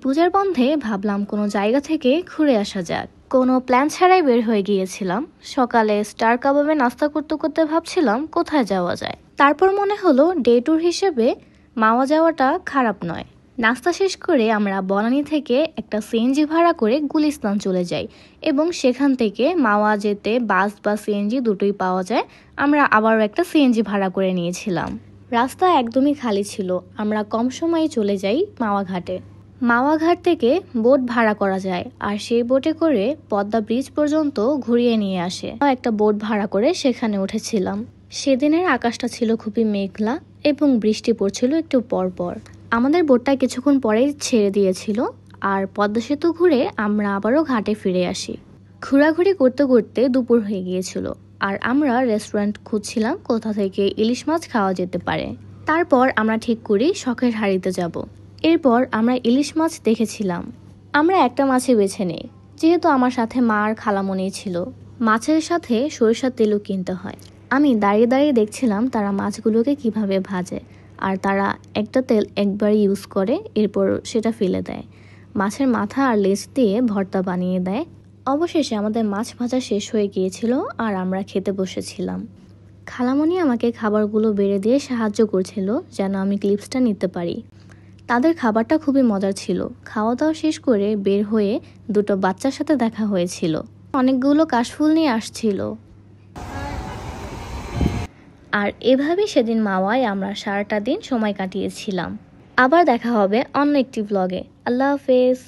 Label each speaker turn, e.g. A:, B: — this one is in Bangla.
A: পূজার বন্ধে ভাবলাম কোনো জায়গা থেকে ঘুরে আসা যাক। কোনো প্ল্যান ছাড়াই বের হয়ে গিয়েছিলাম। সকালে স্টার কাবাবে নাস্তা করতে করতে ভাবছিলাম কোথায় যাওয়া যায়। তারপর মনে হলো ডে ট্যুর হিসেবে মাওয়া যাওয়াটা খারাপ নয়। নাস্তা শেষ করে আমরা বনানী থেকে একটা সিএনজি ভাড়া করে গুলিস্তান চলে যাই এবং সেখান থেকে মাওয়া যেতে বাস বা সিএনজি দুটোই পাওয়া যায়। আমরা আবারও একটা সিএনজি ভাড়া করে নিয়েছিলাম। রাস্তা একদমই খালি ছিল। আমরা কম সময়ে চলে যাই মাওয়া ঘাটে। মাওয়া ঘাট থেকে বোট ভাড়া করা যায় আর সেই বোটে করে পদ্মা ব্রিজ পর্যন্ত ঘুরিয়ে নিয়ে আসে। একটা বোট ভাড়া করে সেখানে উঠেছিলাম। সেদিনের আকাশটা ছিল খুবই মেঘলা এবং বৃষ্টি পড়ছিল একটু পর পর। আমাদের বোটটা কিছুক্ষণ পরেই ছেড়ে দিয়েছিল আর পদ্মা সেতু ঘুরে আমরা আবারও ঘাটে ফিরে আসি। ঘোরাঘুরি করতে করতে দুপুর হয়ে গিয়েছিল আর আমরা রেস্টুরেন্ট খুঁজছিলাম কোথা থেকে ইলিশ মাছ খাওয়া যেতে পারে। তারপর আমরা ঠিক করি শখের হাড়িতে যাব। এরপর আমরা ইলিশ মাছ দেখেছিলাম। আমরা একটা মাছই বেছে নেই, যেহেতু আমার সাথে মা আর খালামণি ছিল। মাছের সাথে সরিষার তেলও কিনতে হয়। আমি দাঁড়িয়ে দাঁড়িয়ে দেখছিলাম তারা মাছগুলোকে কিভাবে ভাজে আর তারা একটা তেল একবার ইউজ করে এরপর সেটা ফেলে দেয়। মাছের মাথা আর লেজ দিয়ে ভর্তা বানিয়ে দেয়। অবশেষে আমাদের মাছ ভাজা শেষ হয়ে গিয়েছিল আর আমরা খেতে বসেছিলাম। খালামণি আমাকে খাবারগুলো বেড়ে দিয়ে সাহায্য করছিল যেন আমি ক্লিপসটা নিতে পারি। তাদের খাবারটা খুবই মজার ছিল। খাওয়া দাওয়া শেষ করে বের হয়ে দুটো বাচ্চার সাথে দেখা হয়েছিল। অনেকগুলো কাশফুল নিয়ে আসছিল। আর এভাবেই সেদিন মাওয়ায় আমরা সারাটা দিন সময় কাটিয়েছিলাম। আবার দেখা হবে অন্য একটি ব্লগে। আল্লাহ হাফেজ।